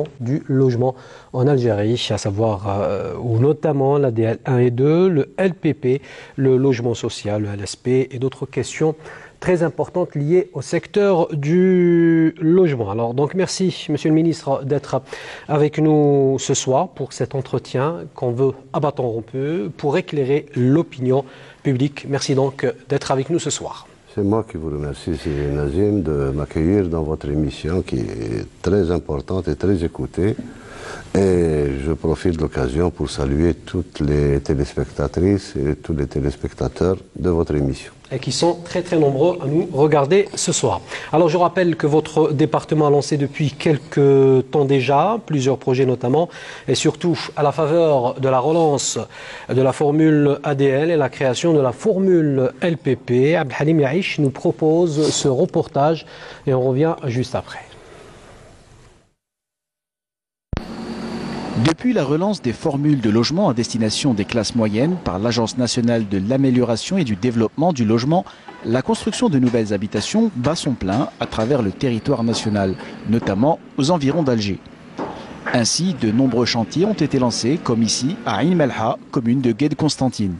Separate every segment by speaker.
Speaker 1: gestion du logement en Algérie, à savoir ou notamment l'ADL 1 et 2, le LPP, le logement social, le LSP et d'autres questions très importantes liées au secteur du logement. Alors donc merci Monsieur le Ministre d'être avec nous ce soir pour cet entretien qu'on veut à bâton rompu pour éclairer l'opinion publique. Merci donc d'être avec nous ce soir.
Speaker 2: C'est moi qui vous remercie, Sidi Nazim, de m'accueillir dans votre émission qui est très importante et très écoutée. Et je profite de l'occasion pour saluer toutes les téléspectatrices et tous les téléspectateurs de votre émission.
Speaker 1: Et qui sont très nombreux à nous regarder ce soir. Alors je rappelle que votre département a lancé depuis quelques temps déjà plusieurs projets notamment et surtout à la faveur de la relance de la formule ADL et la création de la formule LPP. Abdelhalim Yaïch nous propose ce reportage et on revient juste après.
Speaker 3: Depuis la relance des formules de logement à destination des classes moyennes par l'Agence nationale de l'amélioration et du développement du logement, la construction de nouvelles habitations bat son plein à travers le territoire national, notamment aux environs d'Alger. Ainsi, de nombreux chantiers ont été lancés, comme ici à Ain Melha, commune de Gued-Constantine.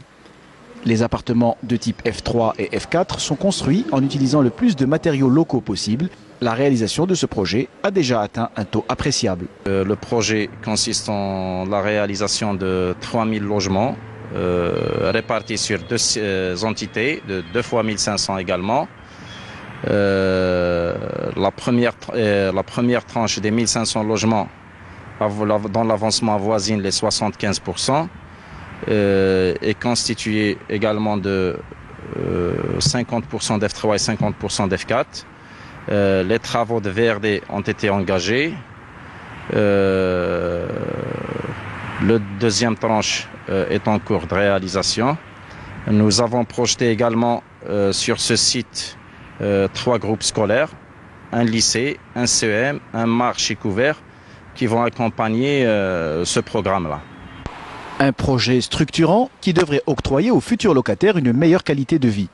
Speaker 3: Les appartements de type F3 et F4 sont construits en utilisant le plus de matériaux locaux possible. La réalisation de ce projet a déjà atteint un taux appréciable.
Speaker 4: Le projet consiste en la réalisation de 3000 logements répartis sur deux entités, de 2 fois 1500 également. La première tranche des 1500 logements dans l'avancement avoisine les 75%. Est constitué également de 50% d'F3 et 50% d'F4. Les travaux de VRD ont été engagés. Le deuxième tranche est en cours de réalisation. Nous avons projeté également sur ce site 3 groupes scolaires, un lycée, un CEM, un marché couvert qui vont accompagner ce programme-là.
Speaker 3: Un projet structurant qui devrait octroyer aux futurs locataires une meilleure qualité de vie.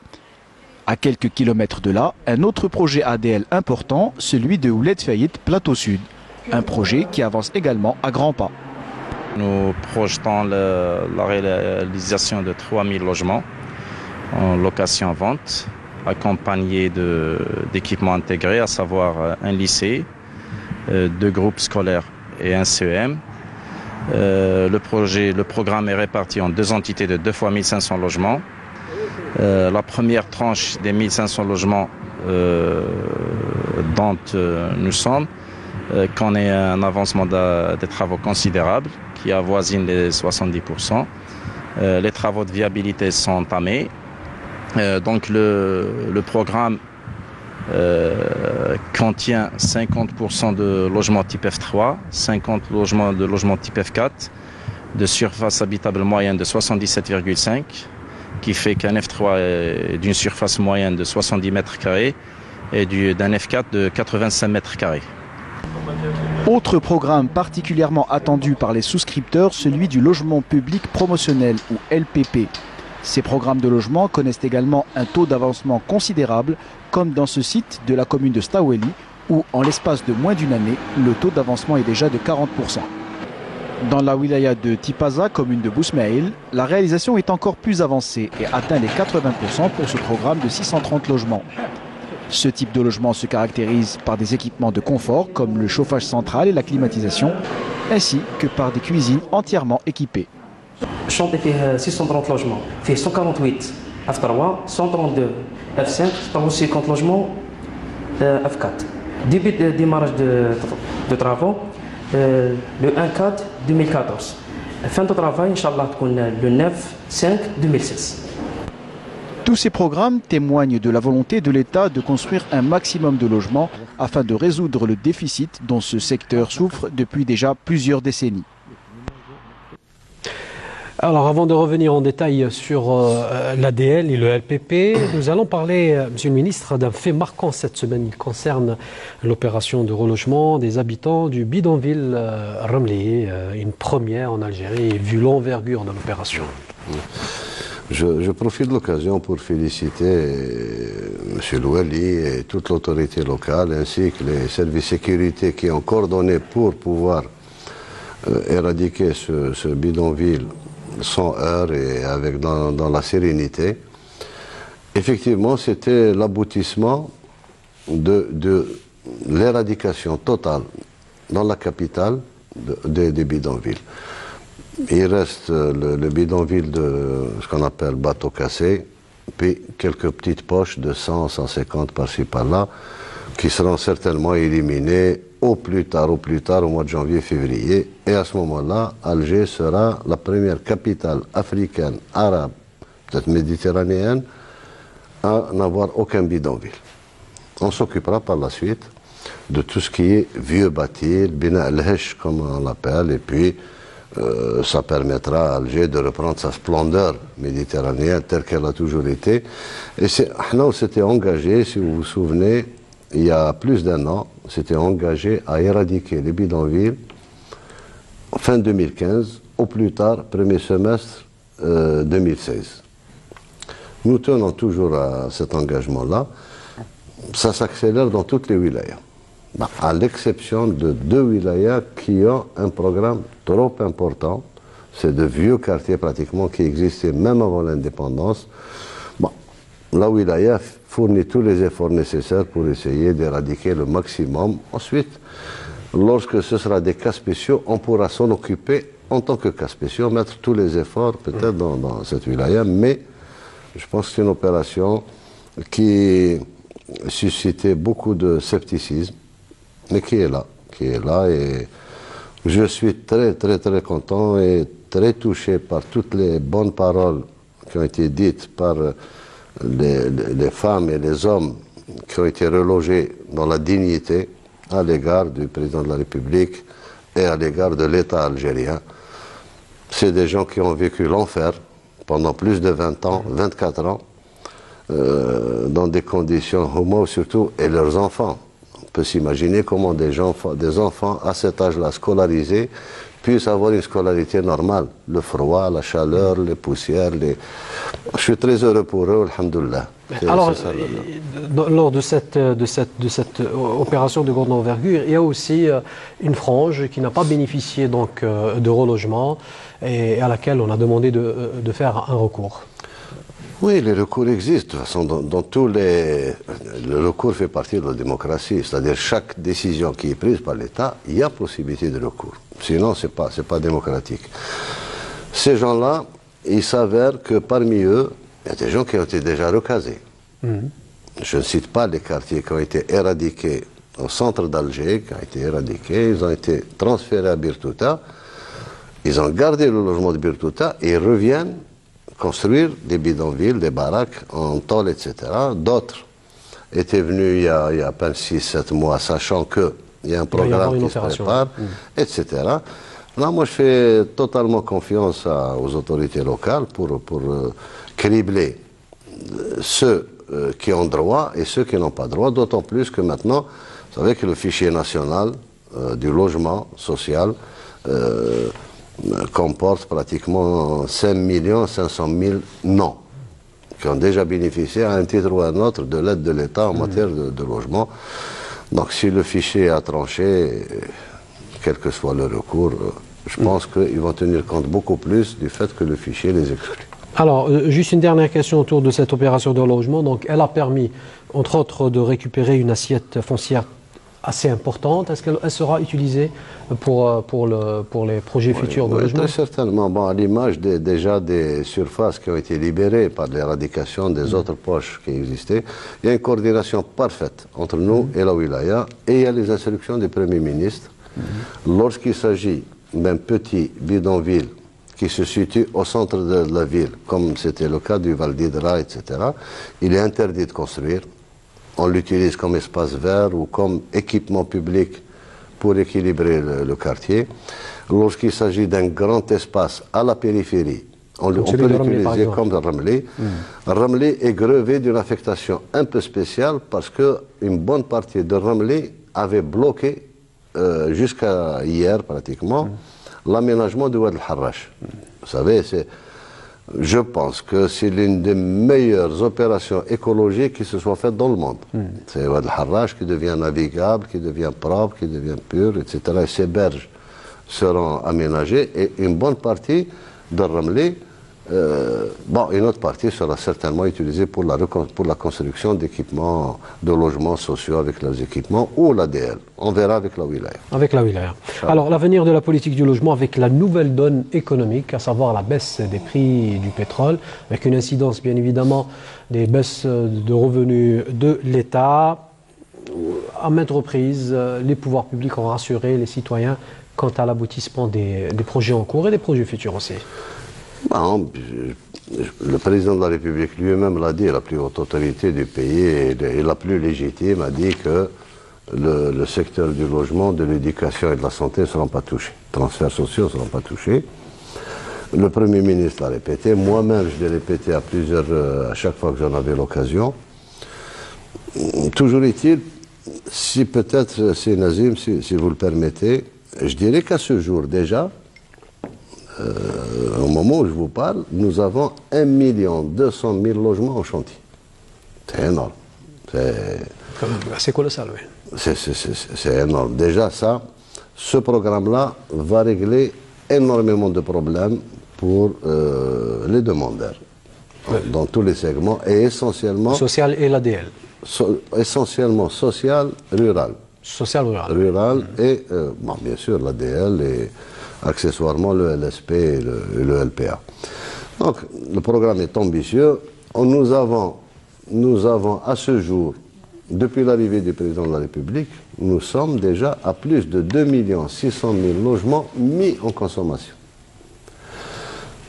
Speaker 3: À quelques kilomètres de là, un autre projet ADL important, celui de Ouled Fayed Plateau Sud. Un projet qui avance également à grands pas.
Speaker 4: Nous projetons la réalisation de 3000 logements en location-vente, accompagnés d'équipements intégrés, à savoir un lycée, 2 groupes scolaires et un CEM. Le programme est réparti en 2 entités de 2 fois 1500 logements. La première tranche des 1500 logements dont nous sommes connaît un avancement des travaux considérable qui avoisine les 70%. Les travaux de viabilité sont entamés. Donc le programme contient 50% de logements type F3, 50 logements de logements type F4, de surface habitable moyenne de 77,5, qui fait qu'un F3 est d'une surface moyenne de 70 mètres carrés et d'un F4 de 85 mètres carrés.
Speaker 3: Autre programme particulièrement attendu par les souscripteurs, celui du logement public promotionnel ou LPP. Ces programmes de logement connaissent également un taux d'avancement considérable, comme dans ce site de la commune de Staweli, où en l'espace de moins d'une année, le taux d'avancement est déjà de 40%. Dans la wilaya de Tipaza, commune de Bousmaïl, la réalisation est encore plus avancée et atteint les 80% pour ce programme de 630 logements. Ce type de logement se caractérise par des équipements de confort comme le chauffage central et la climatisation, ainsi que par des cuisines entièrement équipées.
Speaker 5: Chantier fait 630 logements, fait 148 F3, 132 F5, 150 logements F4. Début de démarrage de travaux, le 1-4 2014. Fin de travail, Inch'Allah, le 9-5-2016.
Speaker 3: Tous ces programmes témoignent de la volonté de l'État de construire un maximum de logements afin de résoudre le déficit dont ce secteur souffre depuis déjà plusieurs décennies.
Speaker 1: Alors avant de revenir en détail sur l'ADL et le LPP, nous allons parler, Monsieur le Ministre, d'un fait marquant cette semaine. Il concerne l'opération de relogement des habitants du bidonville Ramli, une première en Algérie, vu l'envergure de l'opération.
Speaker 2: Je profite de l'occasion pour féliciter M. Louali et toute l'autorité locale, ainsi que les services de sécurité qui ont coordonné pour pouvoir éradiquer ce bidonville sans heurts et dans la sérénité. Effectivement, c'était l'aboutissement de l'éradication totale dans la capitale des bidonvilles. Il reste le bidonville de ce qu'on appelle bateau cassé, puis quelques petites poches de 100, 150 par-ci par-là, qui seront certainement éliminées au plus tard au mois de janvier, février. Et à ce moment-là, Alger sera la première capitale africaine, arabe, peut-être méditerranéenne, à n'avoir aucun bidonville. On s'occupera par la suite de tout ce qui est vieux bâti, bina al-Hesh comme on l'appelle, et puis ça permettra à Alger de reprendre sa splendeur méditerranéenne telle qu'elle a toujours été. Et on s'était engagé, si vous vous souvenez, il y a plus d'1 an, s'était engagé à éradiquer les bidonvilles fin 2015, au plus tard, premier semestre 2016. Nous tenons toujours à cet engagement-là. Ça s'accélère dans toutes les wilayas, à l'exception de 2 wilayas qui ont un programme trop important. C'est de vieux quartiers pratiquement qui existaient même avant l'indépendance. La wilaya fournit tous les efforts nécessaires pour essayer d'éradiquer le maximum. Ensuite, lorsque ce sera des cas spéciaux, on pourra s'en occuper en tant que cas spéciaux, mettre tous les efforts peut-être dans cette wilaya, mais je pense que c'est une opération qui suscitait beaucoup de scepticisme, mais qui est là, et je suis très content et très touché par toutes les bonnes paroles qui ont été dites par les femmes et les hommes qui ont été relogés dans la dignité à l'égard du président de la République et à l'égard de l'État algérien. C'est des gens qui ont vécu l'enfer pendant plus de 20 ans, 24 ans, dans des conditions homo surtout, et leurs enfants. On peut s'imaginer comment des enfants à cet âge-là scolarisés puissent avoir une scolarité normale. Le froid, la chaleur, les poussières. Je suis très heureux pour eux, alhamdoulilah.
Speaker 1: Alors, lors de cette opération de grande envergure, il y a aussi une frange qui n'a pas bénéficié donc, de relogement et à laquelle on a demandé de faire un recours.
Speaker 2: Oui, les recours existent. De toute façon, dans tous le recours fait partie de la démocratie. C'est-à-dire chaque décision qui est prise par l'État, il y a possibilité de recours. Sinon, ce n'est pas démocratique. Ces gens-là, il s'avère que parmi eux, il y a des gens qui ont été déjà recasés. Je ne cite pas les quartiers qui ont été éradiqués au centre d'Alger, qui ont été éradiqués, ils ont été transférés à Birtouta, ils ont gardé le logement de Birtouta et ils reviennent construire des bidonvilles, des baraques en tôle, etc. D'autres étaient venus il y a à peine 6-7 mois, sachant qu'il y a un programme qui se prépare, etc. Là, moi, je fais totalement confiance aux autorités locales pour cribler ceux qui ont droit et ceux qui n'ont pas droit, d'autant plus que maintenant, vous savez que le fichier national du logement social comporte pratiquement 5 500 000 noms qui ont déjà bénéficié à un titre ou à un autre de l'aide de l'État en matière de logement. Donc si le fichier a tranché, quel que soit le recours, je pense qu'ils vont tenir compte beaucoup plus du fait que le fichier les exclut.
Speaker 1: Alors, juste une dernière question autour de cette opération de logement. Donc, elle a permis, entre autres, de récupérer une assiette foncière assez importante. Est-ce qu'elle sera utilisée pour les projets futurs de logement?
Speaker 2: Très certainement. Bon, à l'image déjà des surfaces qui ont été libérées par l'éradication des autres poches qui existaient, il y a une coordination parfaite entre nous et la wilaya, et il y a les instructions du Premier ministre. Lorsqu'il s'agit d'un petit bidonville qui se situe au centre de la ville, comme c'était le cas du Val d'Hydra, etc., il est interdit de construire. On l'utilise comme espace vert ou comme équipement public pour équilibrer le quartier. Lorsqu'il s'agit d'un grand espace à la périphérie, on peut l'utiliser comme Ramli. Ramli est grevé d'une affectation un peu spéciale parce qu'une bonne partie de Ramli avait bloqué, jusqu'à hier pratiquement, l'aménagement du Wad al-Harrach. Vous savez, Je pense que c'est l'une des meilleures opérations écologiques qui se soit faites dans le monde. C'est Wad el-Harrach qui devient navigable, qui devient propre, qui devient pur, etc. Et ces berges seront aménagées et une bonne partie de Ramleh, une autre partie sera certainement utilisée pour la construction d'équipements, de logements sociaux avec leurs équipements ou l'ADL. On verra avec la wilaya.
Speaker 1: Avec la wilaya. Alors, l'avenir de la politique du logement avec la nouvelle donne économique, à savoir la baisse des prix du pétrole, avec une incidence bien évidemment des baisses de revenus de l'État. À maintes reprises, les pouvoirs publics ont rassuré les citoyens quant à l'aboutissement des projets en cours et des projets futurs aussi.
Speaker 2: Le président de la République lui-même l'a dit, la plus haute autorité du pays et la plus légitime a dit que le secteur du logement, de l'éducation et de la santé ne seront pas touchés. Les transferts sociaux ne seront pas touchés. Le Premier ministre l'a répété, moi-même je l'ai répété à chaque fois que j'en avais l'occasion. Toujours est-il, si peut-être, c'est Nazim, si vous le permettez, je dirais qu'à ce jour déjà, au moment où je vous parle, nous avons 1 200 000 logements en chantier. C'est énorme.
Speaker 1: C'est colossal, oui.
Speaker 2: C'est énorme. Déjà, ce programme-là va régler énormément de problèmes pour les demandeurs, dans tous les segments, et essentiellement...
Speaker 1: Social et l'ADL.
Speaker 2: Essentiellement social, rural.
Speaker 1: Social, rural.
Speaker 2: Rural et, bien sûr, l'ADL et... accessoirement le LSP et le LPA. Donc, le programme est ambitieux. Nous avons à ce jour, depuis l'arrivée du président de la République, nous sommes déjà à plus de 2 600 000 logements mis en consommation,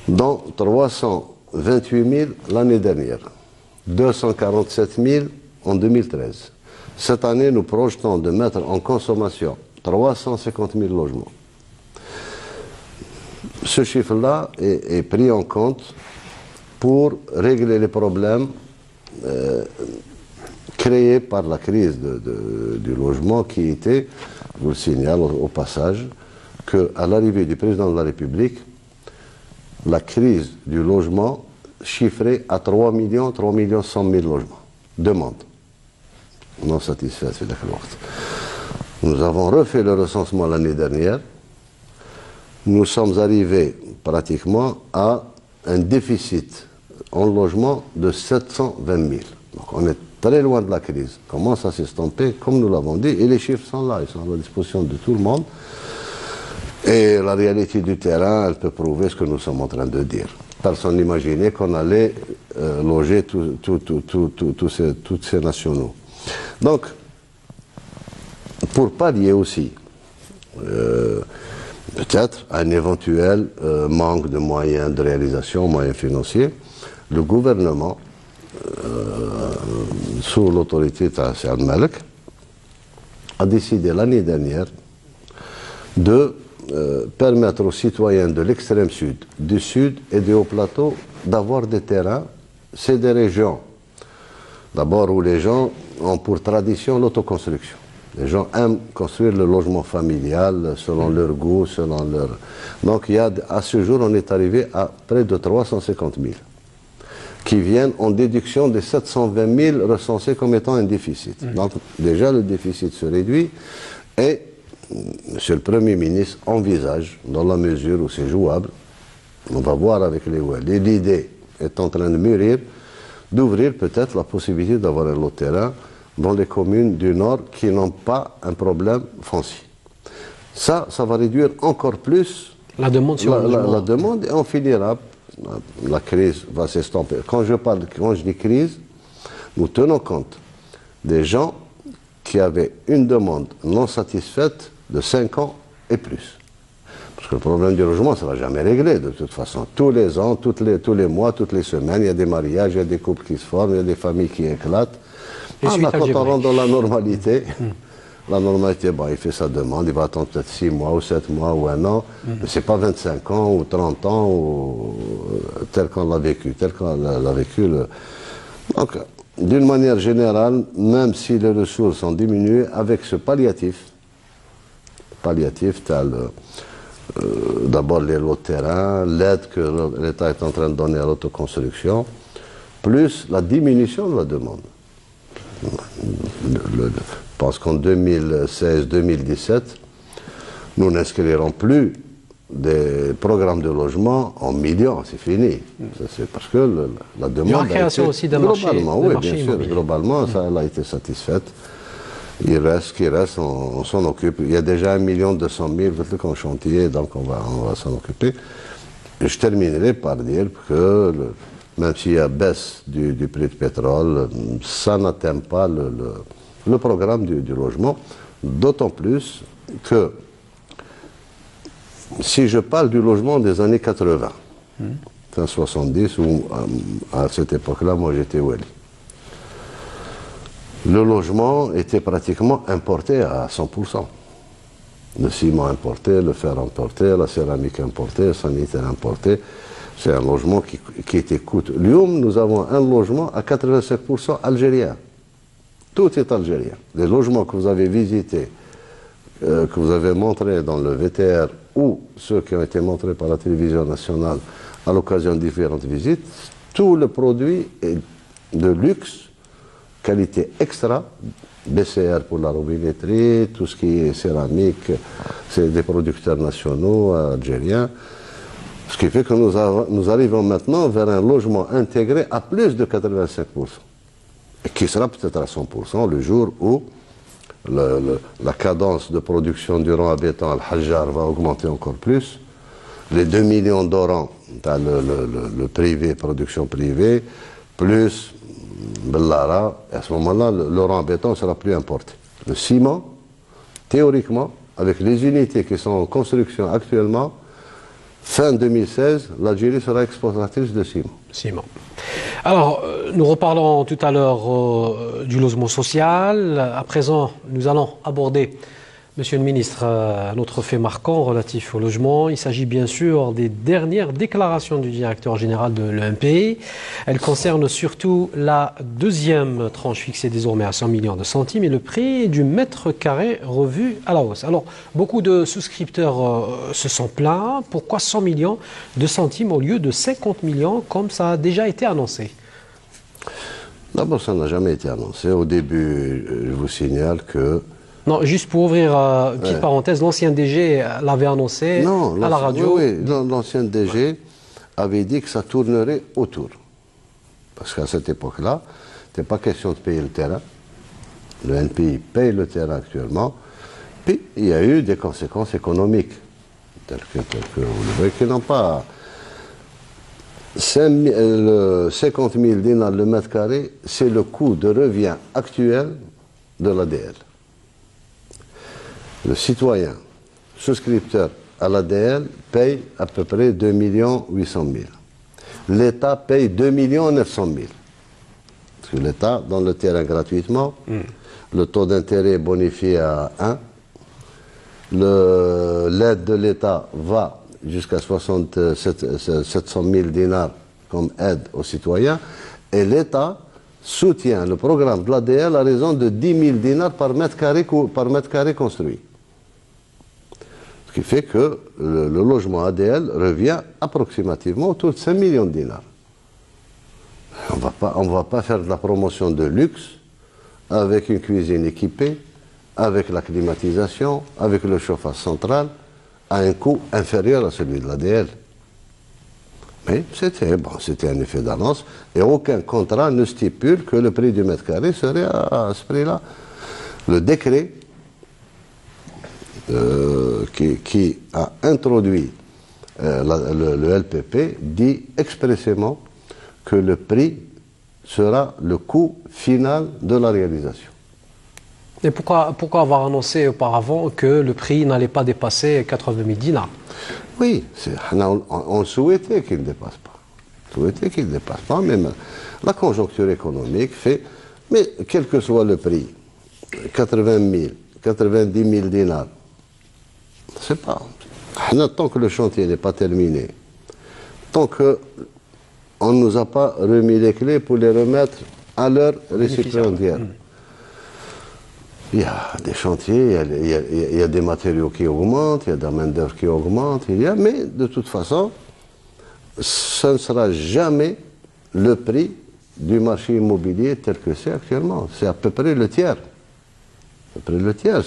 Speaker 2: dont 328 000 l'année dernière, 247 000 en 2013. Cette année, nous projetons de mettre en consommation 350 000 logements. Ce chiffre-là est pris en compte pour régler les problèmes créés par la crise du logement qui était, je vous le signale au passage, qu'à l'arrivée du président de la République, la crise du logement chiffrée à 3 100 000 logements. Demandes non satisfaites. Nous avons refait le recensement l'année dernière. Nous sommes arrivés pratiquement à un déficit en logement de 720 000. Donc on est très loin de la crise. Commence à s'estomper, comme nous l'avons dit, et les chiffres sont là, ils sont à la disposition de tout le monde. Et la réalité du terrain, elle peut prouver ce que nous sommes en train de dire. Personne n'imaginait qu'on allait loger toutes ces nationaux. Donc, pour pallier aussi, peut-être un éventuel manque de moyens de réalisation, moyens financiers, le gouvernement, sous l'autorité de Taassi al-Malek, a décidé l'année dernière de permettre aux citoyens de l'extrême sud, du sud et du haut plateau d'avoir des terrains. C'est des régions, d'abord où les gens ont pour tradition l'autoconstruction. Les gens aiment construire le logement familial selon leur goût, selon leur... Donc à ce jour, on est arrivé à près de 350 000 qui viennent en déduction des 720 000 recensés comme étant un déficit. Donc déjà, le déficit se réduit et Monsieur le Premier ministre envisage, dans la mesure où c'est jouable, on va voir avec les OL, et l'idée est en train de mûrir, d'ouvrir peut-être la possibilité d'avoir un lot de terrain dans les communes du Nord qui n'ont pas un problème foncier. Ça va réduire encore plus
Speaker 1: la demande sur
Speaker 2: la demande et on finira, la crise va s'estomper. Quand je dis crise, nous tenons compte des gens qui avaient une demande non satisfaite de 5 ans et plus. Parce que le problème du logement ne sera jamais réglé de toute façon. Tous les ans, tous les mois, toutes les semaines, il y a des mariages, il y a des couples qui se forment, il y a des familles qui éclatent. Quand on rentre dans la normalité, il fait sa demande, il va attendre peut-être 6 mois ou 7 mois ou 1 an, mais ce n'est pas 25 ans ou 30 ans ou, tel qu'on l'a vécu, Donc, d'une manière générale, même si les ressources ont diminué, avec ce palliatif tel d'abord les lots de terrain, l'aide que l'État est en train de donner à l'autoconstruction, plus la diminution de la demande. Je pense qu'en 2016-2017, nous n'inscrirons plus des programmes de logement en millions, c'est fini. C'est parce que la demande. Il y a
Speaker 1: une création aussi d'un marché.
Speaker 2: Globalement, oui, bien sûr. Globalement, ça elle a été satisfaite. Il reste ce qui reste, on s'en occupe. Il y a déjà 1 200 000 en chantier, donc on va s'en occuper. Et je terminerai par dire que même s'il y a baisse du prix du pétrole, ça n'atteint pas le programme du logement, d'autant plus que si je parle du logement des années 80, fin 70, où à cette époque-là, moi j'étais Wali. Le logement était pratiquement importé à 100%. Le ciment importé, le fer importé, la céramique importée, le sanitaire importé. C'est un logement qui était coûteux. Nous avons un logement à 85% algérien. Tout est algérien. Les logements que vous avez visités, que vous avez montrés dans le VTR ou ceux qui ont été montrés par la télévision nationale à l'occasion de différentes visites, tout le produit est de luxe, qualité extra, BCR pour la robinetterie, tout ce qui est céramique, c'est des producteurs nationaux algériens. Ce qui fait que nous arrivons maintenant vers un logement intégré à plus de 85%. Et qui sera peut-être à 100% le jour où la cadence de production du rang à béton Al-Hajjar va augmenter encore plus. Les 2 millions d'orans dans le privé, production privée, plus Bellara, à ce moment-là, le rang à béton sera plus importé. Le ciment, théoriquement, avec les unités qui sont en construction actuellement, fin 2016, l'Algérie sera exportatrice de ciment.
Speaker 1: Alors, nous reparlons tout à l'heure du logement social. À présent, nous allons aborder, Monsieur le ministre, un autre fait marquant relatif au logement. Il s'agit bien sûr des dernières déclarations du directeur général de l'EMP. Elles concernent surtout la deuxième tranche fixée désormais à 100 millions de centimes et le prix du mètre carré revu à la hausse. Alors, beaucoup de souscripteurs se sont plaints. Pourquoi 100 millions de centimes au lieu de 50 millions comme ça a déjà été annoncé?
Speaker 2: D'abord, ça n'a jamais été annoncé. Au début, je vous signale que...
Speaker 1: Non, juste pour ouvrir une petite parenthèse, l'ancien DG l'avait annoncé à la radio.
Speaker 2: Oui, l'ancien DG avait dit que ça tournerait autour. Parce qu'à cette époque-là, il n'était pas question de payer le terrain. Le NPI paye le terrain actuellement. Puis, il y a eu des conséquences économiques, telles que vous le voyez, qui n'ont pas... 50 000 dinars le mètre carré, c'est le coût de revient actuel de l'ADL. Le citoyen souscripteur à l'ADL paye à peu près 2 800 000. L'État paye 2 900 000. Parce que l'État donne le terrain gratuitement, le taux d'intérêt est bonifié à 1, l'aide de l'État va jusqu'à 700 000 dinars comme aide aux citoyens, et l'État soutient le programme de l'ADL à raison de 10 000 dinars par mètre carré construit. Ce qui fait que le logement ADL revient approximativement autour de 5 millions de dinars. On ne va pas faire de la promotion de luxe avec une cuisine équipée, avec la climatisation, avec le chauffage central, à un coût inférieur à celui de l'ADL. Mais c'était un effet d'annonce et aucun contrat ne stipule que le prix du mètre carré serait à ce prix-là. Le décret qui a introduit le LPP dit expressément que le prix sera le coût final de la réalisation.
Speaker 1: Et pourquoi avoir annoncé auparavant que le prix n'allait pas dépasser 80 000 dinars?
Speaker 2: Oui, on souhaitait qu'il ne dépasse pas. Même la conjoncture économique fait, mais quel que soit le prix, 80 000, 90 000 dinars, c'est pas. Tant que le chantier n'est pas terminé, tant qu'on ne nous a pas remis les clés pour les remettre à leur récipiendaire. Il y a des chantiers, il y a des matériaux qui augmentent, il y a de la main-d'œuvre qui augmente, mais de toute façon, ce ne sera jamais le prix du marché immobilier tel que c'est actuellement. C'est à peu près le tiers. À peu près le tiers.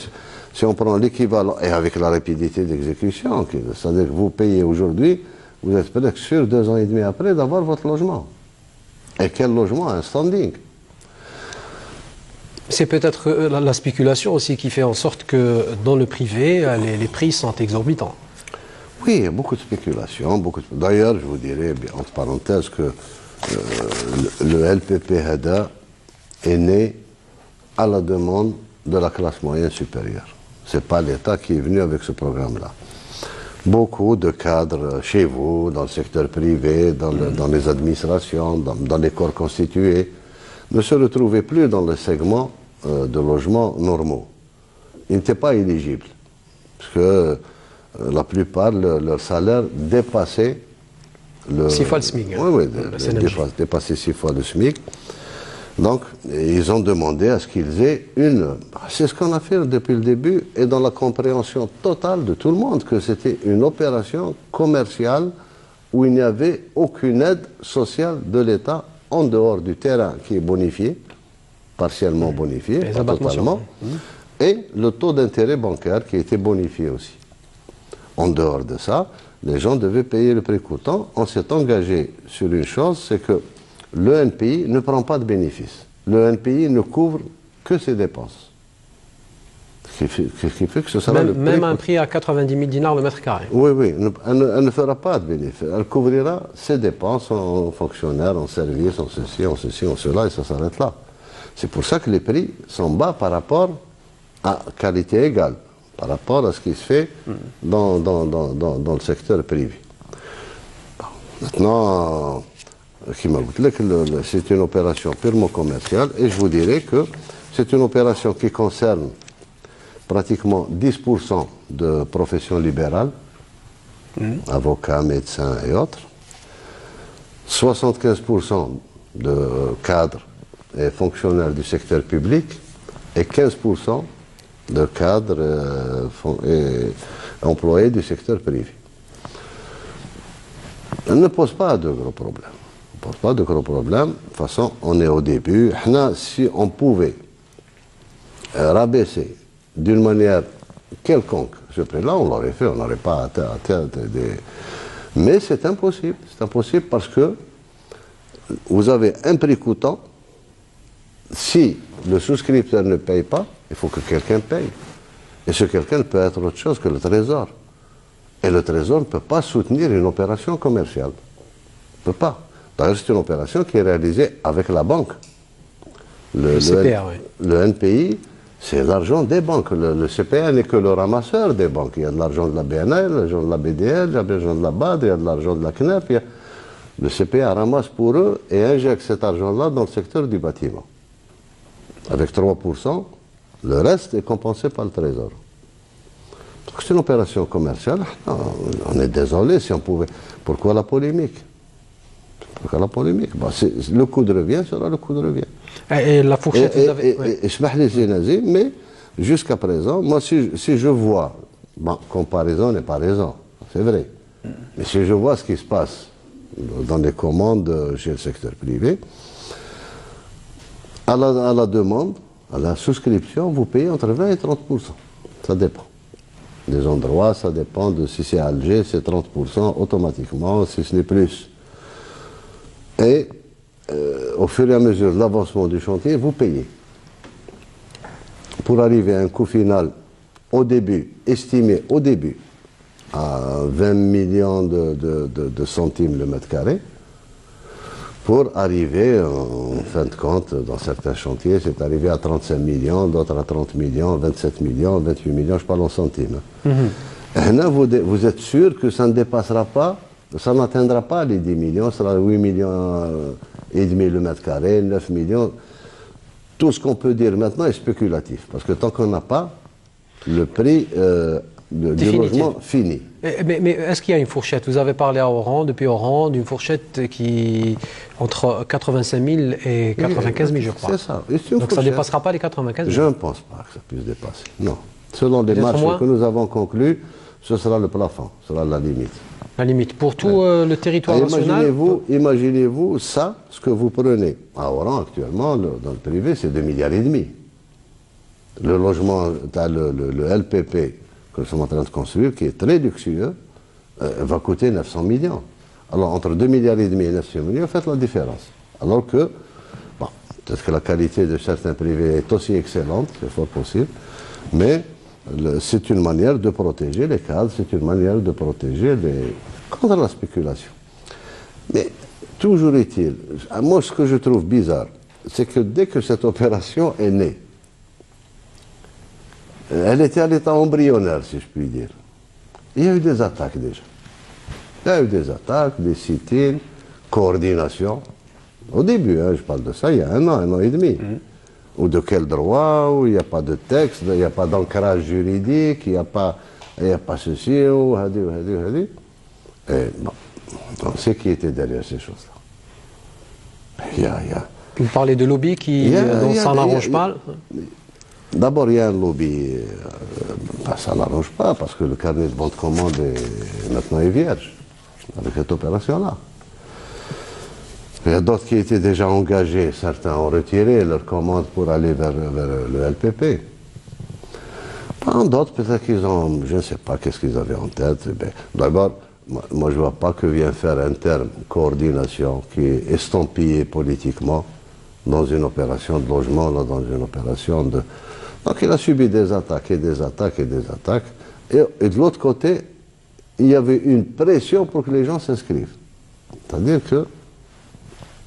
Speaker 2: Si on prend l'équivalent, et avec la rapidité d'exécution, c'est-à-dire que vous payez aujourd'hui, vous êtes presque sûr 2 ans et demi après d'avoir votre logement. Et quel logement? Un standing.
Speaker 1: C'est peut-être la spéculation aussi qui fait en sorte que dans le privé, les prix sont exorbitants.
Speaker 2: Oui, il y a beaucoup de spéculation. D'ailleurs, je vous dirais, bien, entre parenthèses, que le LPP HADA est né à la demande de la classe moyenne supérieure. Ce n'est pas l'État qui est venu avec ce programme-là. Beaucoup de cadres chez vous, dans le secteur privé, dans les administrations, dans les corps constitués, ne se retrouvaient plus dans le segment de logements normaux. Ils n'étaient pas éligibles, parce que la plupart, leur salaire dépassait
Speaker 1: 6 fois le SMIC.
Speaker 2: Oui, dépassait 6 fois le SMIC. Donc, ils ont demandé à ce qu'ils aient une... C'est ce qu'on a fait depuis le début, et dans la compréhension totale de tout le monde, que c'était une opération commerciale où il n'y avait aucune aide sociale de l'État en dehors du terrain qui est bonifié, partiellement bonifié, pas totalement, et le taux d'intérêt bancaire qui était bonifié aussi. En dehors de ça, les gens devaient payer le prix coûtant. On s'est engagé sur une chose, c'est que le NPI ne prend pas de bénéfices. Le NPI ne couvre que ses dépenses. Ce qui fait que ce sera le prix...
Speaker 1: Même un prix à 90 000 dinars le mètre carré.
Speaker 2: Oui, oui. Elle ne fera pas de bénéfices. Elle couvrira ses dépenses en fonctionnaire, en service, en ceci, en cela, et ça s'arrête là. C'est pour ça que les prix sont bas par rapport à qualité égale, par rapport à ce qui se fait dans le secteur privé. Bon. Maintenant... c'est une opération purement commerciale, et je vous dirais que c'est une opération qui concerne pratiquement 10% de professions libérales, avocats, médecins et autres, 75% de cadres et fonctionnaires du secteur public et 15% de cadres et employés du secteur privé. Elle ne pose pas de gros problèmes. Pas de gros problèmes. De toute façon, on est au début. Si on pouvait rabaisser d'une manière quelconque ce prix-là, on l'aurait fait, on n'aurait pas atteint des... Mais c'est impossible. C'est impossible parce que vous avez un prix coûtant. Si le souscripteur ne paye pas, il faut que quelqu'un paye. Et ce quelqu'un peut être autre chose que le Trésor. Et le Trésor ne peut pas soutenir une opération commerciale. Il ne peut pas. D'ailleurs, c'est une opération qui est réalisée avec la banque. Le CPA, oui. Le NPI, c'est l'argent des banques. Le CPA n'est que le ramasseur des banques. Il y a de l'argent de la BNL, l'argent de la BDL, il y a de l'argent de la BAD, il y a de l'argent de la CNEP. Le CPA ramasse pour eux et injecte cet argent-là dans le secteur du bâtiment. Avec 3%, le reste est compensé par le Trésor. C'est une opération commerciale. On est désolé si on pouvait. Pourquoi la polémique? Pourquoi la polémique? Le coût de revient sera le coût de revient.
Speaker 1: Et la fourchette, vous avez...
Speaker 2: Mais jusqu'à présent, moi, si je vois, comparaison n'est pas raison, c'est vrai, mais si je vois ce qui se passe dans les commandes chez le secteur privé, à la demande, à la souscription, vous payez entre 20 et 30%. Ça dépend. Des endroits, ça dépend de si c'est Alger, c'est 30% automatiquement, si ce n'est plus. Et au fur et à mesure de l'avancement du chantier, vous payez. Pour arriver à un coût final au début, estimé au début à 20 millions de centimes le mètre carré, pour arriver, en fin de compte, dans certains chantiers, c'est arrivé à 35 millions, d'autres à 30 millions, 27 millions, 28 millions, je parle en centimes. Et là, vous êtes sûr que ça ne dépassera pas, ça n'atteindra pas les 10 millions, ça sera 8 millions et demi le mètre carré, 9 millions. Tout ce qu'on peut dire maintenant est spéculatif, parce que tant qu'on n'a pas le prix du logement fini.
Speaker 1: Mais est-ce qu'il y a une fourchette? Vous avez parlé à Oran, depuis Oran, d'une fourchette qui entre 85 000 et 95 000, je crois.
Speaker 2: C'est ça.
Speaker 1: Donc ça ne dépassera pas les 95 000?
Speaker 2: Je ne pense pas que ça puisse dépasser. Non. Selon les marchés que nous avons conclus, ce sera le plafond, ce sera la limite.
Speaker 1: La limite. Pour tout le territoire national?
Speaker 2: Imaginez-vous ça, ce que vous prenez. À Oran, actuellement, dans le privé, c'est 2,5 milliards. Le logement, le LPP que nous sommes en train de construire, qui est très luxueux, va coûter 900 millions. Alors, entre 2,5 milliards et 900 millions, faites la différence. Alors que, bon, peut-être que la qualité de certains privés est aussi excellente, c'est fort possible, mais c'est une manière de protéger les cadres, c'est une manière de protéger contre la spéculation. Mais toujours est-il, moi ce que je trouve bizarre, c'est que dès que cette opération est née, elle était à l'état embryonnaire, si je puis dire. Il y a eu des attaques déjà. Il y a eu des attaques, des sit-ins, coordination. Au début, je parle de ça, il y a un an et demi. Ou de quel droit, où il n'y a pas de texte, il n'y a pas d'ancrage juridique, il n'y a pas ceci, ou hadi. Et bon, on sait qui était derrière ces choses-là.
Speaker 1: Vous parlez de lobby dont ça n'arrange pas?
Speaker 2: D'abord, il y a un lobby, ça n'arrange pas, parce que le carnet de bon de commande maintenant est vierge, avec cette opération-là. Il y a d'autres qui étaient déjà engagés, certains ont retiré leur commande pour aller vers le LPP. D'autres, peut-être qu'ils ont, je ne sais pas qu'est-ce qu'ils avaient en tête. D'abord, moi je ne vois pas que vient faire un terme coordination qui est estampillé politiquement dans une opération de logement, là, dans une opération de... Donc il a subi des attaques et des attaques et des attaques. Et de l'autre côté, il y avait une pression pour que les gens s'inscrivent. C'est-à-dire que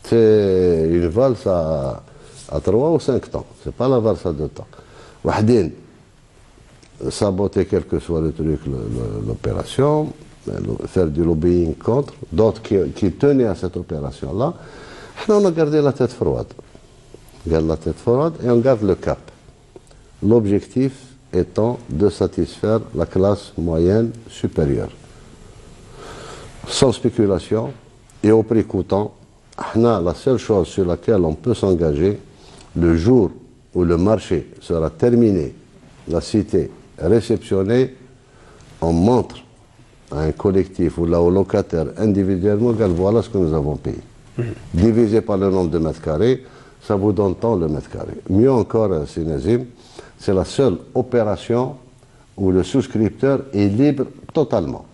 Speaker 2: c'est une valse à 3 ou 5 temps. Ce n'est pas la valse à 2 temps. Wahdin saboter quel que soit le truc, l'opération, faire du lobbying contre, d'autres qui tenaient à cette opération-là. On a gardé la tête froide. On garde la tête froide et on garde le cap. L'objectif étant de satisfaire la classe moyenne supérieure. Sans spéculation et au prix coûtant, la seule chose sur laquelle on peut s'engager, le jour où le marché sera terminé, la cité réceptionnée, on montre à un collectif ou là au locataire individuellement, regarde, voilà ce que nous avons payé. Divisé par le nombre de mètres carrés, ça vous donne tant le mètre carré. Mieux encore, Sinazim, c'est la seule opération où le souscripteur est libre totalement.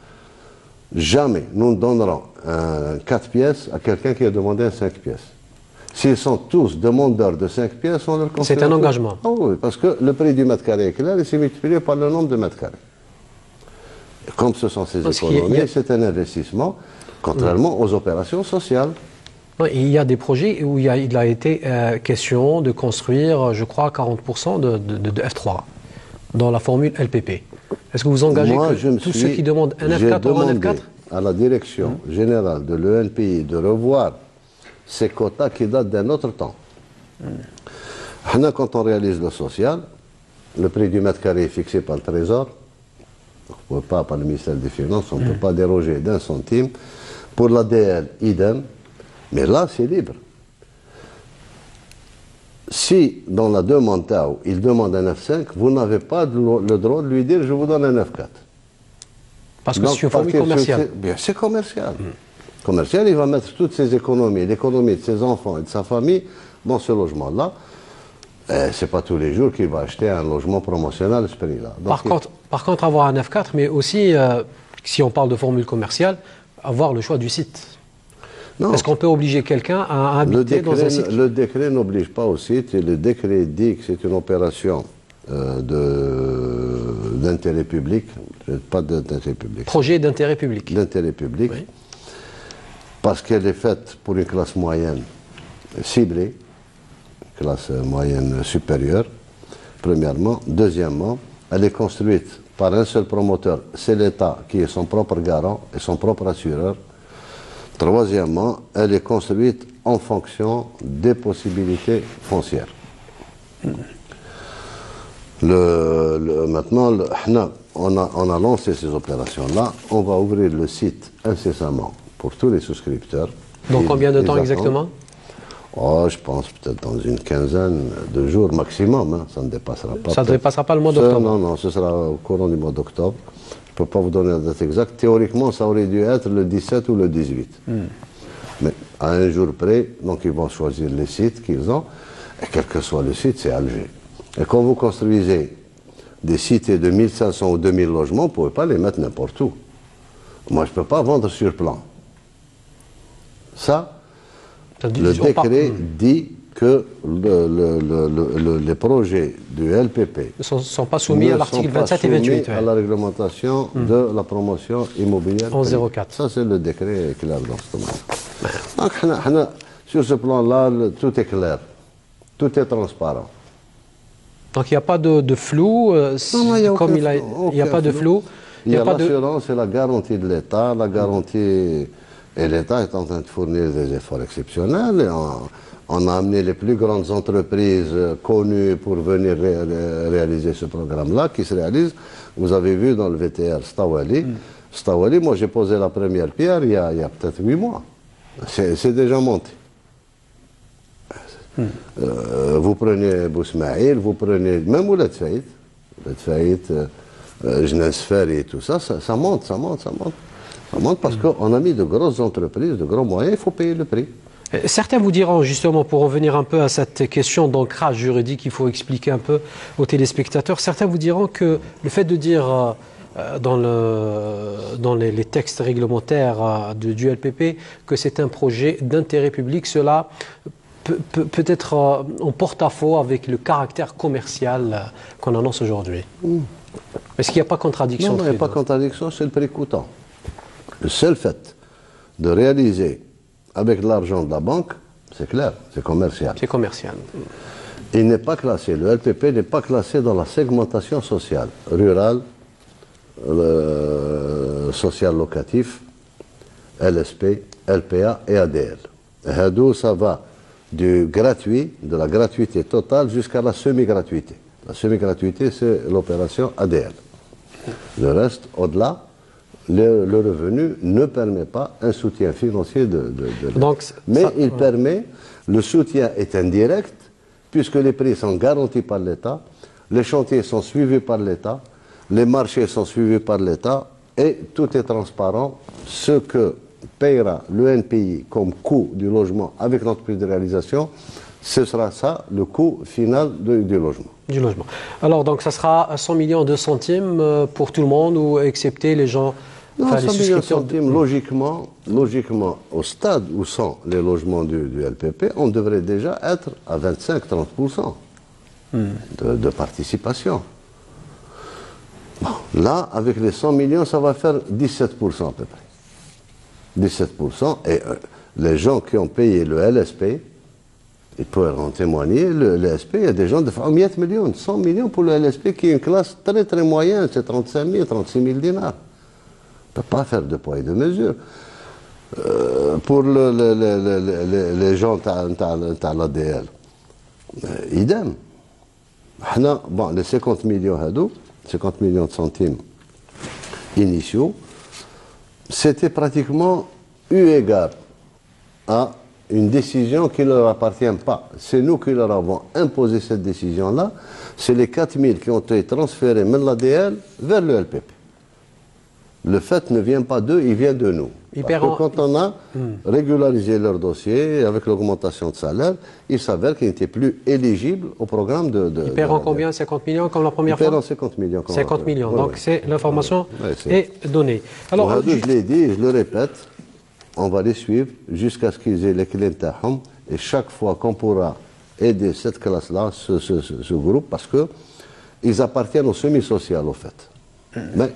Speaker 2: Jamais nous ne donnerons un 4 pièces à quelqu'un qui a demandé un 5 pièces. S'ils sont tous demandeurs de 5 pièces, on leur confie.
Speaker 1: C'est un engagement.
Speaker 2: Oh oui, parce que le prix du mètre carré est clair et c'est multiplié par le nombre de mètres carrés. Comme ce sont ces économies, c'est un investissement, contrairement aux opérations sociales.
Speaker 1: Il y a des projets où il a été question de construire, je crois, 40% de F3 dans la formule LPP. Est-ce que vous engagez tous ceux qui demandent un F4 ou un F4
Speaker 2: à la direction générale de l'ENPI de revoir ces quotas qui datent d'un autre temps. Quand on réalise le social, le prix du mètre carré est fixé par le Trésor, on ne peut pas par le ministère des Finances, on ne peut pas déroger d'un centime. Pour l'ADL, idem, mais là c'est libre. Si dans la demande TAO, il demande un F5, vous n'avez pas le droit de lui dire je vous donne un F4.
Speaker 1: Parce que c'est une formule commerciale.
Speaker 2: Bien, c'est commercial. Commercial, il va mettre toutes ses économies, l'économie de ses enfants et de sa famille dans ce logement-là. Ce n'est pas tous les jours qu'il va acheter un logement promotionnel à ce prix-là.
Speaker 1: Par contre, avoir un F4, mais aussi, si on parle de formule commerciale, avoir le choix du site. Est-ce qu'on peut obliger quelqu'un à habiter dans un site?
Speaker 2: Le décret n'oblige pas au site, et le décret dit que c'est une opération d'intérêt public, pas d'intérêt public.
Speaker 1: Projet d'intérêt public.
Speaker 2: D'intérêt public, oui. Parce qu'elle est faite pour une classe moyenne ciblée, classe moyenne supérieure, premièrement. Deuxièmement, elle est construite par un seul promoteur, c'est l'État qui est son propre garant et son propre assureur. Troisièmement, elle est construite en fonction des possibilités foncières. Maintenant, on a lancé ces opérations-là. On va ouvrir le site incessamment pour tous les souscripteurs.
Speaker 1: Dans combien de temps exactement?
Speaker 2: Oh, je pense peut-être dans une quinzaine de jours maximum. Hein. Ça ne dépassera pas.
Speaker 1: Ça ne dépassera pas le mois d'octobre?
Speaker 2: Non, non, ce sera au courant du mois d'octobre. Je ne peux pas vous donner la date exacte. Théoriquement, ça aurait dû être le 17 ou le 18. Mais à un jour près, donc ils vont choisir les sites qu'ils ont. Et quel que soit le site, c'est Alger. Et quand vous construisez des cités de 1500 ou 2000 logements, vous ne pouvez pas les mettre n'importe où. Moi, je ne peux pas vendre sur plan. Ça, le décret dit que les projets du LPP
Speaker 1: ne sont pas soumis à l'article 27 et 28.
Speaker 2: À la réglementation de la promotion immobilière.
Speaker 1: 1104.
Speaker 2: Ça, c'est le décret clair dans ce domaine. Donc, sur ce plan-là, tout est clair. Tout est transparent.
Speaker 1: Donc il n'y a pas de flou, comme il n'y a pas de flou.
Speaker 2: Il y a l'assurance et la garantie de l'État. La garantie, et l'État est en train de fournir des efforts exceptionnels. Et on a amené les plus grandes entreprises connues pour venir réaliser ce programme-là, qui se réalise. Vous avez vu dans le VTR Stawali. Stawali, moi j'ai posé la première pierre il y a peut-être 8 mois. C'est déjà monté. Vous prenez Bousmaïl, vous prenez même Ouled Faïd, Jnesferi et tout ça, ça monte, ça monte, ça monte. Ça monte parce qu'on a mis de grosses entreprises, de gros moyens, il faut payer le prix.
Speaker 1: Certains vous diront, justement, pour revenir un peu à cette question d'ancrage juridique, il faut expliquer un peu aux téléspectateurs, certains vous diront que le fait de dire dans les textes réglementaires du LPP que c'est un projet d'intérêt public, cela peut être en porte-à-faux avec le caractère commercial qu'on annonce aujourd'hui. Est-ce qu'il n'y a pas contradiction?
Speaker 2: Non, il n'y a pas contradiction, c'est le prix coûtant. Le seul fait de réaliser avec l'argent de la banque, c'est clair, c'est commercial.
Speaker 1: C'est commercial.
Speaker 2: Il n'est pas classé, le LPP n'est pas classé dans la segmentation sociale, rurale, social locatif, LSP, LPA et ADL. Et d'où ça va du gratuit, de la gratuité totale jusqu'à la semi-gratuité. La semi-gratuité, c'est l'opération ADL. Le reste, au-delà, le revenu ne permet pas un soutien financier mais il permet, le soutien est indirect, puisque les prix sont garantis par l'État, les chantiers sont suivis par l'État, les marchés sont suivis par l'État, et tout est transparent. Ce que payera le NPI comme coût du logement avec l'entreprise de réalisation, ce sera ça, le coût final du logement.
Speaker 1: Du logement. Alors, donc, ça sera 100 millions de centimes pour tout le monde, ou excepté les gens...
Speaker 2: Non, 100 millions de centimes, logiquement, au stade où sont les logements du LPP, on devrait déjà être à 25-30% de participation. Bon, là, avec les 100 millions, ça va faire 17% à peu près. 17%, et les gens qui ont payé le LSP, ils peuvent en témoigner, le LSP, il y a des gens de 100 millions pour le LSP qui est une classe très très moyenne, c'est 35 000, 36 000 dinars. On ne peut pas faire de poids et de mesure. Pour les gens à l'ADL, idem. Bon, les 50 millions de centimes initiaux, c'était pratiquement eu égard à une décision qui ne leur appartient pas. C'est nous qui leur avons imposé cette décision-là. C'est les 4 000 qui ont été transférés de l'ADL vers le LPP. Le fait ne vient pas d'eux, il vient de nous. Parce que quand on a régularisé leur dossier avec l'augmentation de salaire, il s'avère qu'ils n'étaient plus éligibles au programme de...
Speaker 1: Ils paieront combien? 50 millions comme la première fois?
Speaker 2: Ils paieront 50 millions.
Speaker 1: 50 millions, donc c'est l'information est donnée.
Speaker 2: Alors, je l'ai dit, je le répète, on va les suivre jusqu'à ce qu'ils aient les clients et chaque fois qu'on pourra aider cette classe-là, ce groupe, parce qu'ils appartiennent au semi-social, au fait. Mais,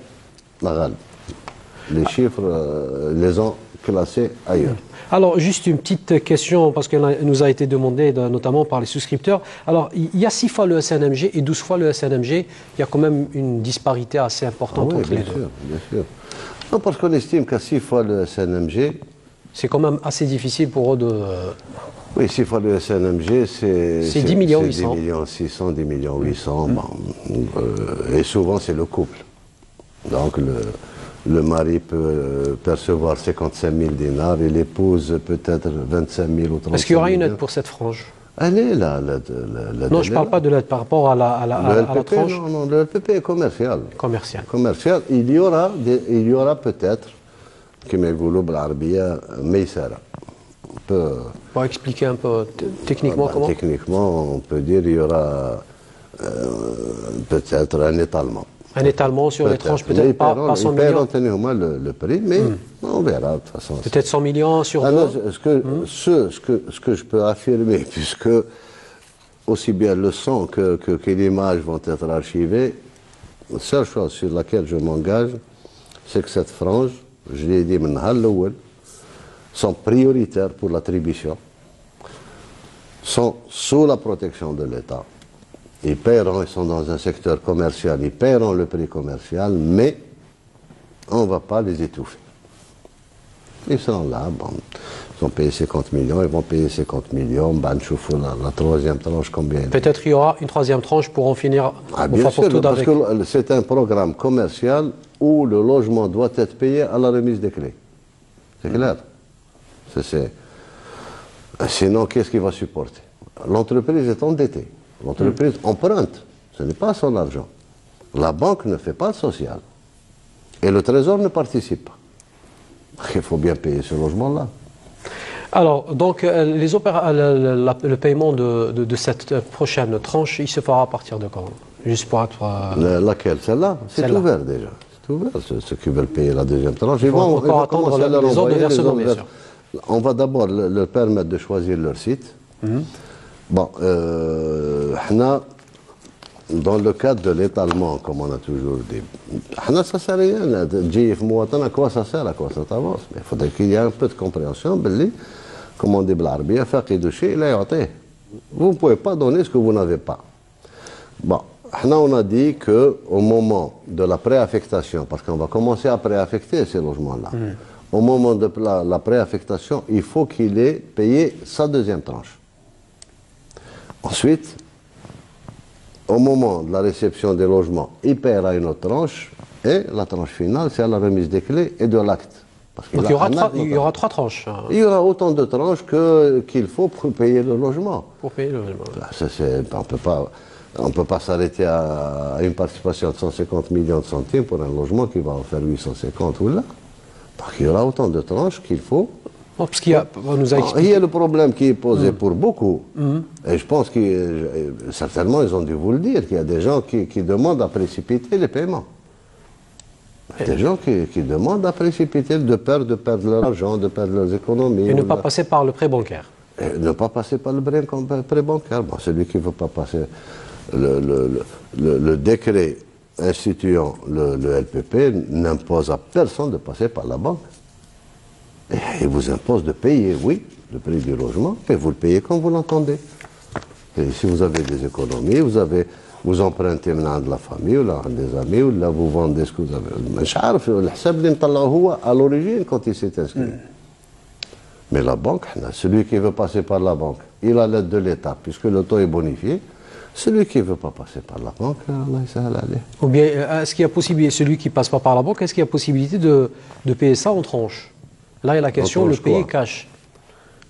Speaker 2: les chiffres les ont classés ailleurs.
Speaker 1: Alors, juste une petite question, parce qu'elle nous a été demandée notamment par les souscripteurs. Alors, il y a 6 fois le SNMG et 12 fois le SNMG. Il y a quand même une disparité assez importante entre les deux.
Speaker 2: Bien sûr. Non, parce qu'on estime qu'à 6 fois le SNMG...
Speaker 1: C'est quand même assez difficile pour eux
Speaker 2: Oui, s'il faut le SNMG, c'est
Speaker 1: 10 millions 800.
Speaker 2: 10 millions 600, 10 millions 800. Bon, et souvent, c'est le couple. Donc, le mari peut percevoir 55 000 dinars et l'épouse peut-être 25 000 ou 30 000.
Speaker 1: Est-ce qu'il y aura une aide pour cette frange?
Speaker 2: Elle est là,
Speaker 1: non, je ne parle pas de l'aide par rapport à la tranche.
Speaker 2: Non, le LPP est commercial.
Speaker 1: Commercial.
Speaker 2: Il y aura peut-être, comme l'Arabia, Meysara.
Speaker 1: Pour expliquer un peu techniquement comment?
Speaker 2: Techniquement, on peut dire qu'il y aura peut-être un étalement.
Speaker 1: Un étalement sur les tranches, peut-être pas 100 millions.
Speaker 2: Le prix, mais on verra de toute façon.
Speaker 1: Peut-être 100 millions sur deux.
Speaker 2: Ce que je peux affirmer, puisque aussi bien le son que l'image vont être archivées, la seule chose sur laquelle je m'engage, c'est que cette frange, je l'ai dit maintenant, sont prioritaires pour l'attribution, sont sous la protection de l'État. Ils paieront, ils sont dans un secteur commercial, ils paieront le prix commercial, mais on ne va pas les étouffer. Ils seront là, bon, ils ont payé 50 millions, ils vont payer 50 millions, ben, la troisième tranche, combien?
Speaker 1: Peut-être qu'il y aura une troisième tranche pour en finir
Speaker 2: bien sûr, parce que c'est un programme commercial où le logement doit être payé à la remise des clés. C'est clair? Sinon, qu'est-ce qu'il va supporter? L'entreprise est endettée. L'entreprise emprunte. Ce n'est pas son argent. La banque ne fait pas le social. Et le Trésor ne participe pas. Il faut bien payer ce logement-là.
Speaker 1: Alors, donc, le paiement de cette prochaine tranche, il se fera à partir de quand? Juste pour être...
Speaker 2: Laquelle? Celle-là? C'est ouvert déjà. C'est ouvert. Ceux qui veulent payer la deuxième tranche, ils vont
Speaker 1: encore attendre les ordres de versement, bien sûr.
Speaker 2: On va d'abord leur permettre de choisir leur site. Bon, dans le cadre de l'étalement, comme on a toujours dit, ça ne sert à rien. À quoi ça sert, à quoi ça t'avance? Mais il faudrait qu'il y ait un peu de compréhension. Comme on dit l'Arabie, vous ne pouvez pas donner ce que vous n'avez pas. Bon, on a dit qu'au moment de la préaffectation, parce qu'on va commencer à préaffecter ces logements-là, au moment de la préaffectation, il faut qu'il ait payé sa deuxième tranche. Ensuite, au moment de la réception des logements, il paiera une autre tranche, et la tranche finale, c'est à la remise des clés et de l'acte.
Speaker 1: Donc il y aura trois tranches.
Speaker 2: Il y aura autant de tranches qu'il faut pour payer le logement.
Speaker 1: Pour payer le logement.
Speaker 2: On ne peut pas s'arrêter à une participation de 150 millions de centimes pour un logement qui va en faire 850 ou là. Donc il y aura autant de tranches qu'il faut.
Speaker 1: Parce qu'il
Speaker 2: il y a le problème qui est posé pour beaucoup. Et je pense que certainement ils ont dû vous le dire, qu'il y a des gens qui demandent à précipiter les paiements. Des gens qui demandent à précipiter de peur de perdre leur argent, de perdre leurs économies.
Speaker 1: Et ne pas passer par le prêt bancaire.
Speaker 2: Et ne pas passer par le prêt bancaire. Bon, celui qui ne veut pas passer le décret instituant le LPP n'impose à personne de passer par la banque. Et il vous impose de payer, oui, le prix du logement, mais vous le payez comme vous l'entendez. Et si vous avez des économies, vous empruntez maintenant de la famille, ou là, des amis, ou là, vous vendez ce que vous avez. Je ne sais pas, à l'origine, quand il s'est inscrit. Mais la banque, celui qui veut passer par la banque, il a l'aide de l'État, puisque le taux est bonifié. Celui qui ne veut pas passer par la banque, Allah s'en allait.
Speaker 1: Ou bien, est-ce qu'il y a possibilité, celui qui ne passe pas par la banque, est-ce qu'il y a possibilité de payer ça en tranches? Là, il y a la question, le payer cash.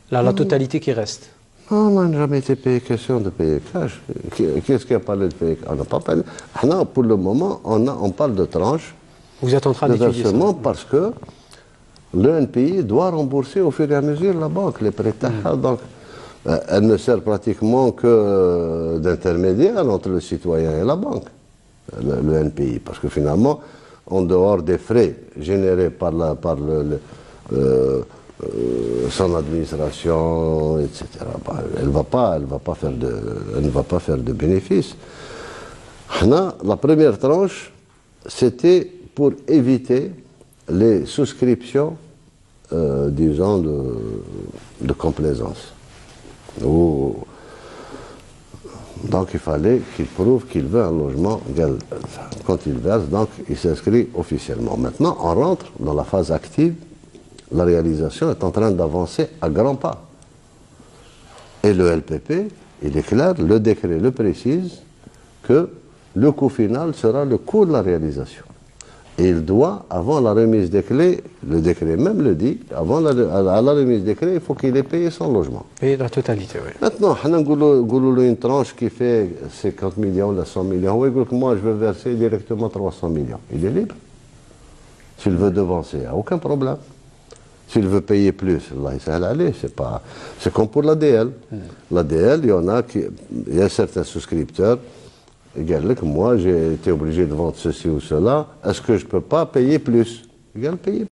Speaker 1: La totalité qui reste.
Speaker 2: Non, on n'a jamais été payé question de payer cash. Qu'est-ce qui a parlé de payer cash? On n'a pas parlé. Pour le moment, on parle de tranches.
Speaker 1: Vous êtes en train d'étudier ça?
Speaker 2: Parce que le NPI doit rembourser au fur et à mesure la banque, les prêts. Donc, elle ne sert pratiquement que d'intermédiaire entre le citoyen et la banque, le NPI. Parce que finalement, en dehors des frais générés par son administration, etc., elle ne va pas faire de bénéfices. La première tranche, c'était pour éviter les souscriptions, disons, de complaisance. Donc il fallait qu'il prouve qu'il veut un logement. Quand il verse, donc il s'inscrit officiellement. Maintenant, on rentre dans la phase active. La réalisation est en train d'avancer à grands pas. Et le LPP, il est clair, le décret le précise, que le coût final sera le coût de la réalisation. Et il doit, avant la remise des clés, le décret même le dit, avant à la remise des clés, il faut qu'il ait payé son logement.
Speaker 1: Payer la totalité, oui.
Speaker 2: Maintenant, on a une tranche qui fait 50 millions ou 100 millions. Oui, moi, je veux verser directement 300 millions. Il est libre. S'il veut devancer, il n'y a aucun problème. S'il veut payer plus, c'est comme pour l'ADL. L'ADL, il y a certains souscripteurs. Moi, j'ai été obligé de vendre ceci ou cela. Est-ce que je ne peux pas payer plus? Payer